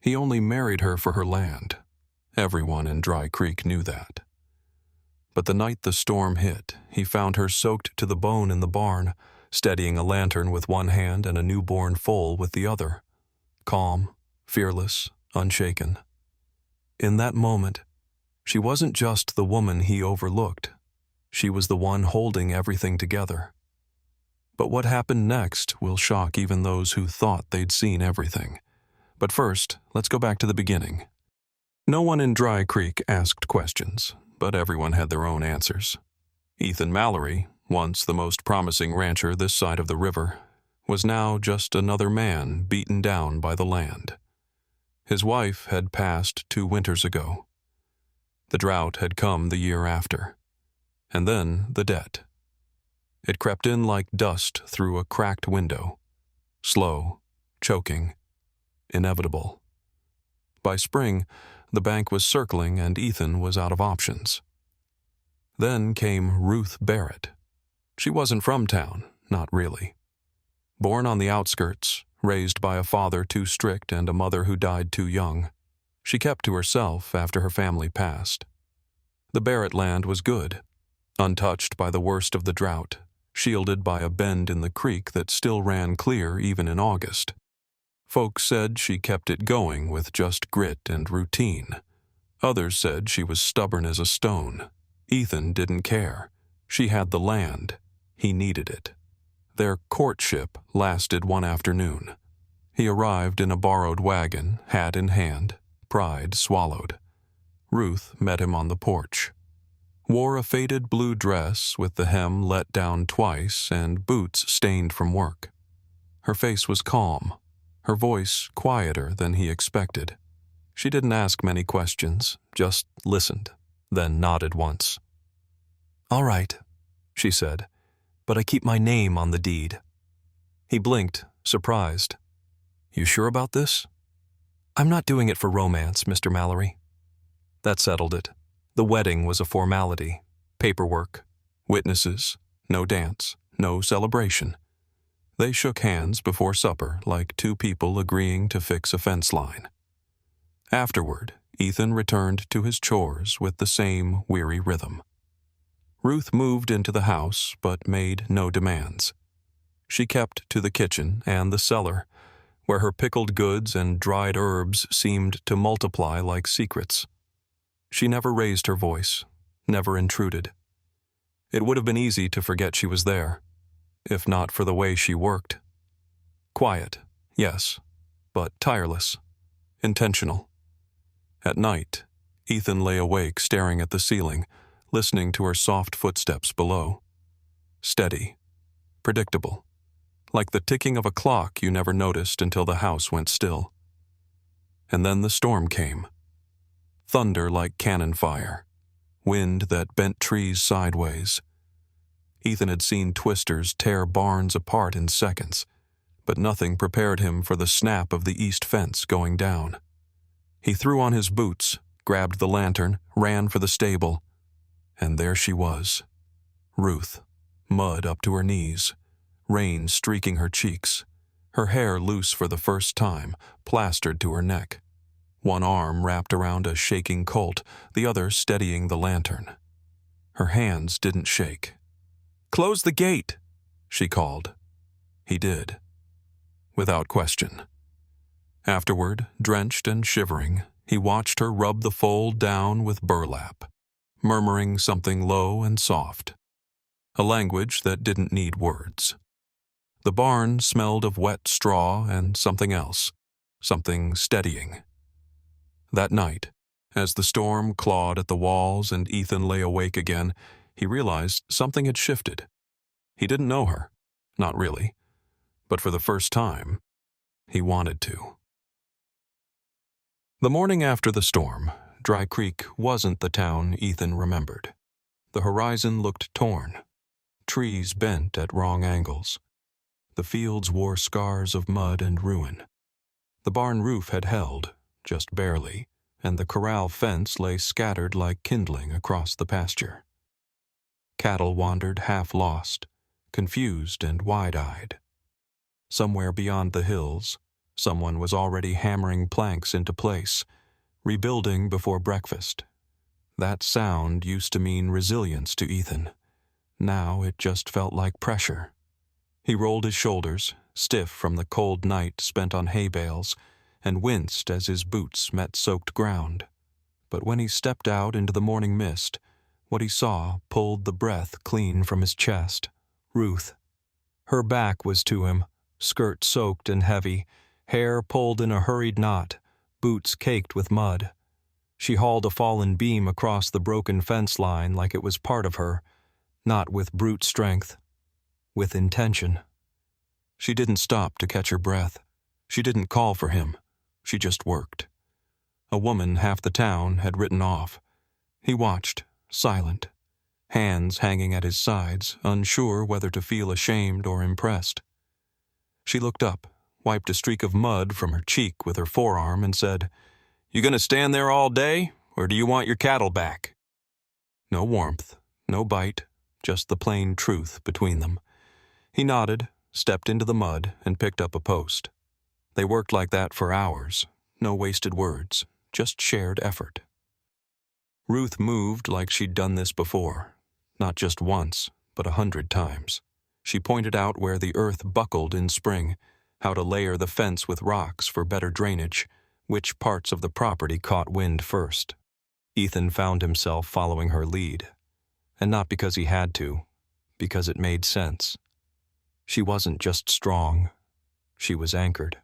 He only married her for her land. Everyone in Dry Creek knew that. But the night the storm hit, he found her soaked to the bone in the barn, steadying a lantern with one hand and a newborn foal with the other. Calm, fearless, unshaken. In that moment, she wasn't just the woman he overlooked. She was the one holding everything together. But what happened next will shock even those who thought they'd seen everything. But first, let's go back to the beginning. No one in Dry Creek asked questions, but everyone had their own answers. Ethan Mallory, once the most promising rancher this side of the river, was now just another man beaten down by the land. His wife had passed 2 winters ago. The drought had come the year after. And then the debt. It crept in like dust through a cracked window. Slow, choking, inevitable. By spring, the bank was circling and Ethan was out of options. Then came Ruth Barrett. She wasn't from town, not really. Born on the outskirts, raised by a father too strict and a mother who died too young, she kept to herself after her family passed. The Barrett land was good, untouched by the worst of the drought, shielded by a bend in the creek that still ran clear even in August. Folks said she kept it going with just grit and routine. Others said she was stubborn as a stone. Ethan didn't care. She had the land. He needed it. Their courtship lasted one afternoon. He arrived in a borrowed wagon, hat in hand, pride swallowed. Ruth met him on the porch. Wore a faded blue dress with the hem let down twice and boots stained from work. Her face was calm, her voice quieter than he expected. She didn't ask many questions, just listened, then nodded once. "All right," she said, "but I keep my name on the deed." He blinked, surprised. "You sure about this?" "I'm not doing it for romance, Mr. Mallory." That settled it. The wedding was a formality. Paperwork, witnesses, no dance, no celebration. They shook hands before supper like 2 people agreeing to fix a fence line. Afterward, Ethan returned to his chores with the same weary rhythm. Ruth moved into the house but made no demands. She kept to the kitchen and the cellar, where her pickled goods and dried herbs seemed to multiply like secrets. She never raised her voice, never intruded. It would have been easy to forget she was there, if not for the way she worked. Quiet, yes, but tireless, intentional. At night, Ethan lay awake staring at the ceiling, listening to her soft footsteps below. Steady, predictable, like the ticking of a clock you never noticed until the house went still. And then the storm came. Thunder like cannon fire, wind that bent trees sideways. Ethan had seen twisters tear barns apart in seconds, but nothing prepared him for the snap of the east fence going down. He threw on his boots, grabbed the lantern, ran for the stable, and there she was. Ruth, mud up to her knees, rain streaking her cheeks, her hair loose for the first time, plastered to her neck. One arm wrapped around a shaking colt, the other steadying the lantern. Her hands didn't shake. "Close the gate," she called. He did, without question. Afterward, drenched and shivering, he watched her rub the foal down with burlap, murmuring something low and soft, a language that didn't need words. The barn smelled of wet straw and something else, something steadying. That night, as the storm clawed at the walls and Ethan lay awake again, he realized something had shifted. He didn't know her, not really, but for the first time, he wanted to. The morning after the storm, Dry Creek wasn't the town Ethan remembered. The horizon looked torn, trees bent at wrong angles. The fields wore scars of mud and ruin. The barn roof had held, just barely, and the corral fence lay scattered like kindling across the pasture. Cattle wandered half lost, confused and wide-eyed. Somewhere beyond the hills, Someone was already hammering planks into place, rebuilding before breakfast. That sound used to mean resilience to Ethan. Now it just felt like pressure. He rolled his shoulders, stiff from the cold night spent on hay bales, and winced as his boots met soaked ground. But when he stepped out into the morning mist, what he saw pulled the breath clean from his chest. Ruth. Her back was to him, skirt soaked and heavy, hair pulled in a hurried knot, boots caked with mud. She hauled a fallen beam across the broken fence line like it was part of her, not with brute strength, with intention. She didn't stop to catch her breath. She didn't call for him. She just worked. A woman half the town had written off. He watched, silent, hands hanging at his sides, unsure whether to feel ashamed or impressed. She looked up, wiped a streak of mud from her cheek with her forearm, and said, "You gonna stand there all day, or do you want your cattle back?" No warmth, no bite, just the plain truth between them. He nodded, stepped into the mud, and picked up a post. They worked like that for hours, no wasted words, just shared effort. Ruth moved like she'd done this before, not just once, but 100 times. She pointed out where the earth buckled in spring, how to layer the fence with rocks for better drainage, which parts of the property caught wind first. Ethan found himself following her lead, and not because he had to, because it made sense. She wasn't just strong, she was anchored.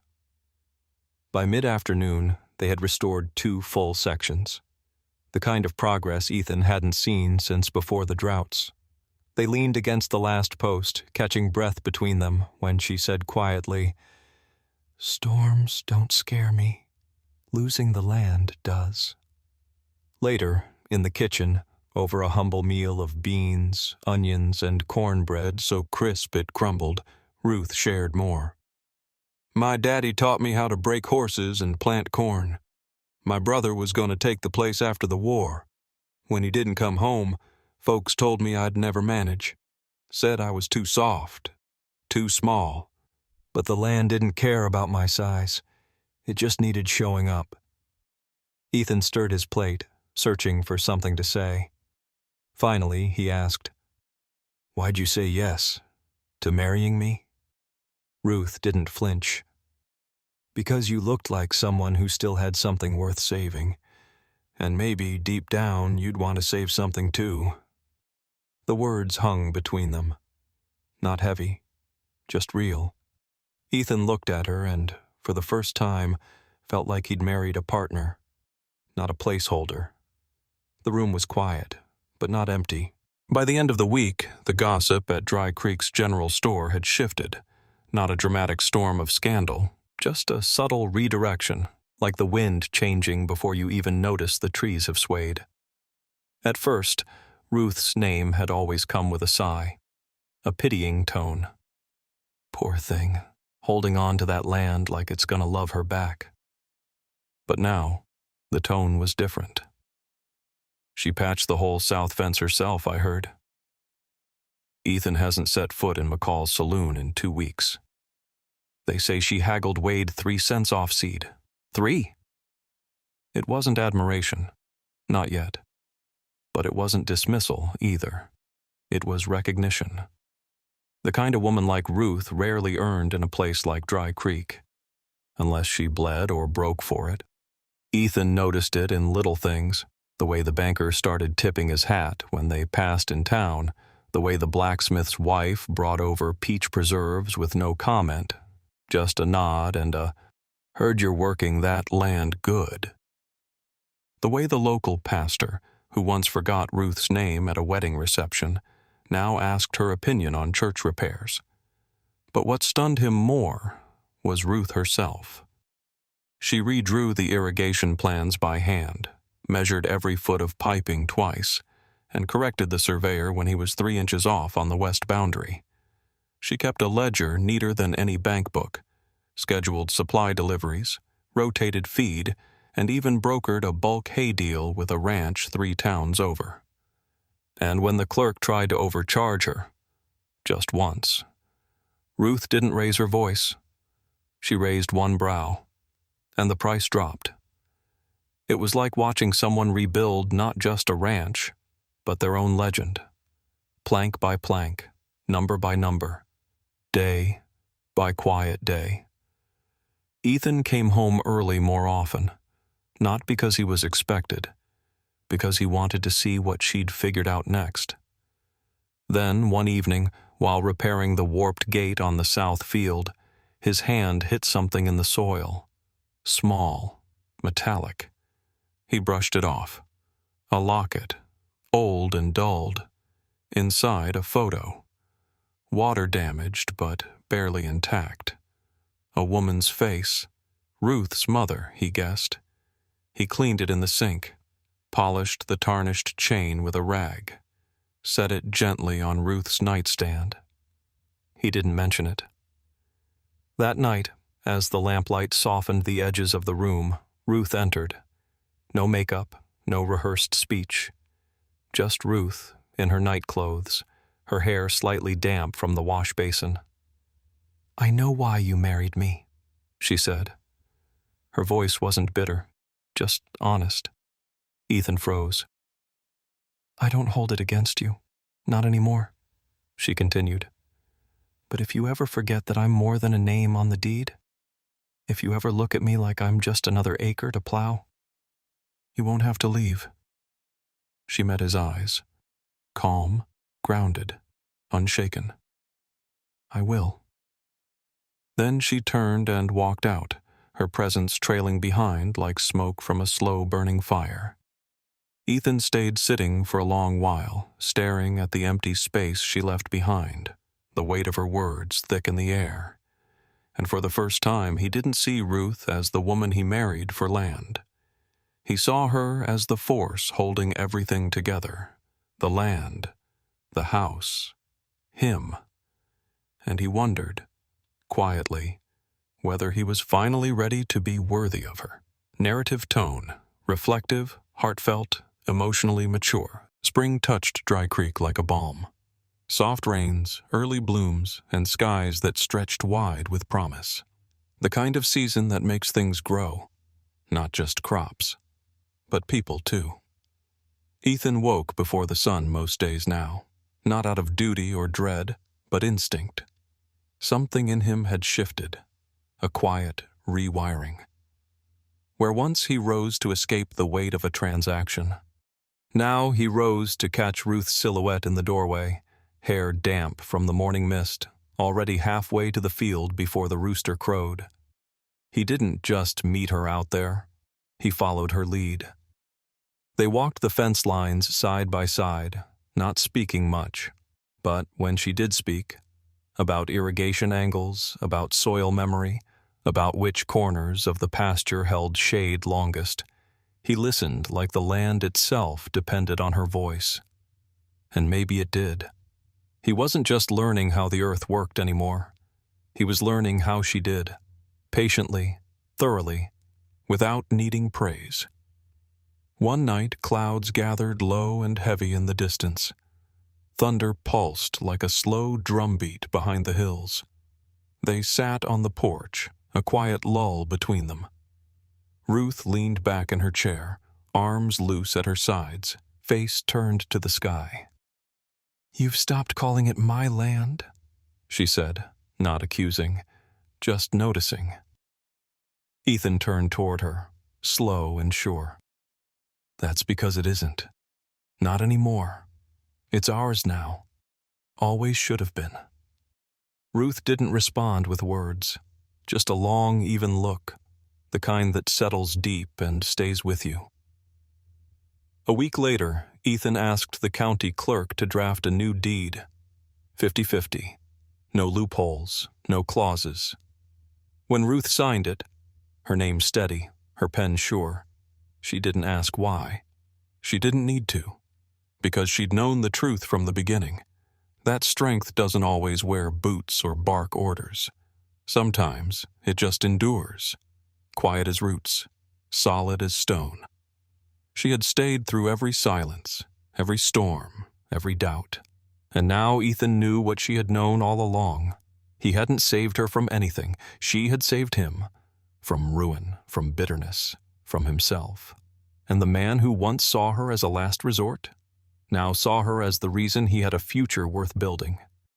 By mid-afternoon, they had restored 2 full sections, the kind of progress Ethan hadn't seen since before the droughts. They leaned against the last post, catching breath between them, when she said quietly, "Storms don't scare me. Losing the land does." Later, in the kitchen, over a humble meal of beans, onions, and cornbread so crisp it crumbled, Ruth shared more. "My daddy taught me how to break horses and plant corn. My brother was going to take the place after the war. When he didn't come home, folks told me I'd never manage. Said I was too soft, too small. But the land didn't care about my size. It just needed showing up." Ethan stirred his plate, searching for something to say. Finally, he asked, "Why'd you say yes? To marrying me?" Ruth didn't flinch. "Because you looked like someone who still had something worth saving. And maybe, deep down, you'd want to save something too." The words hung between them. Not heavy, just real. Ethan looked at her and, for the first time, felt like he'd married a partner, not a placeholder. The room was quiet, but not empty. By the end of the week, the gossip at Dry Creek's general store had shifted. Not a dramatic storm of scandal, just a subtle redirection, like the wind changing before you even notice the trees have swayed. At first, Ruth's name had always come with a sigh, a pitying tone. Poor thing, holding on to that land like it's gonna love her back. But now, the tone was different. "She patched the whole south fence herself, I heard. Ethan hasn't set foot in McCall's saloon in 2 weeks. They say she haggled Wade 3 cents off seed. 3! It wasn't admiration. Not yet. But it wasn't dismissal, either. It was recognition. The kind of woman like Ruth rarely earned in a place like Dry Creek, unless she bled or broke for it. Ethan noticed it in little things, the way the banker started tipping his hat when they passed in town, the way the blacksmith's wife brought over peach preserves with no comment, just a nod and a, "Heard you're working that land good." The way the local pastor, who once forgot Ruth's name at a wedding reception, now asked her opinion on church repairs. But what stunned him more was Ruth herself. She redrew the irrigation plans by hand, measured every foot of piping twice, and corrected the surveyor when he was 3 inches off on the west boundary. She kept a ledger neater than any bank book, scheduled supply deliveries, rotated feed, and even brokered a bulk hay deal with a ranch 3 towns over. And when the clerk tried to overcharge her, just once, Ruth didn't raise her voice. She raised one brow, and the price dropped. It was like watching someone rebuild not just a ranch, but their own legend. Plank by plank, number by number, day by quiet day. Ethan came home early more often, not because he was expected, because he wanted to see what she'd figured out next. Then, one evening, while repairing the warped gate on the south field, his hand hit something in the soil. Small, metallic. He brushed it off. A locket, old and dulled. Inside, a photo. Water damaged, but barely intact. A woman's face. Ruth's mother, he guessed. He cleaned it in the sink, polished the tarnished chain with a rag, set it gently on Ruth's nightstand. He didn't mention it. That night, as the lamplight softened the edges of the room, Ruth entered. No makeup, no rehearsed speech. Just Ruth, in her nightclothes, her hair slightly damp from the wash basin. "I know why you married me," she said. Her voice wasn't bitter, just honest. Ethan froze. "I don't hold it against you. Not anymore," she continued. "But if you ever forget that I'm more than a name on the deed, if you ever look at me like I'm just another acre to plow, you won't have to leave." She met his eyes, calm, grounded, unshaken. "I will." Then she turned and walked out, her presence trailing behind like smoke from a slow-burning fire. Ethan stayed sitting for a long while, staring at the empty space she left behind, the weight of her words thick in the air. And for the first time, he didn't see Ruth as the woman he married for land. He saw her as the force holding everything together, the land, the house, him. And he wondered, quietly, whether he was finally ready to be worthy of her. Narrative tone, reflective, heartfelt, emotionally mature. Spring touched Dry Creek like a balm. Soft rains, early blooms, and skies that stretched wide with promise. The kind of season that makes things grow, not just crops, but people too. Ethan woke before the sun most days now, not out of duty or dread, but instinct. Something in him had shifted, a quiet rewiring. Where once he rose to escape the weight of a transaction, now he rose to catch Ruth's silhouette in the doorway, hair damp from the morning mist, already halfway to the field before the rooster crowed. He didn't just meet her out there, he followed her lead. They walked the fence lines side by side, not speaking much, but when she did speak, about irrigation angles, about soil memory, about which corners of the pasture held shade longest, he listened like the land itself depended on her voice. And maybe it did. He wasn't just learning how the earth worked anymore. He was learning how she did, patiently, thoroughly, without needing praise. One night, clouds gathered low and heavy in the distance. Thunder pulsed like a slow drumbeat behind the hills. They sat on the porch, a quiet lull between them. Ruth leaned back in her chair, arms loose at her sides, face turned to the sky. "You've stopped calling it my land," she said, not accusing, just noticing. Ethan turned toward her, slow and sure. "That's because it isn't. Not anymore. It's ours now. Always should have been." Ruth didn't respond with words, just a long, even look, the kind that settles deep and stays with you. A week later, Ethan asked the county clerk to draft a new deed. 50-50. No loopholes, no clauses. When Ruth signed it, her name steady, her pen sure, she didn't ask why. She didn't need to, because she'd known the truth from the beginning. That strength doesn't always wear boots or bark orders. Sometimes it just endures, quiet as roots, solid as stone. She had stayed through every silence, every storm, every doubt. And now Ethan knew what she had known all along. He hadn't saved her from anything. She had saved him. From ruin, from bitterness, from himself. And the man who once saw her as a last resort, now saw her as the reason he had a future worth building.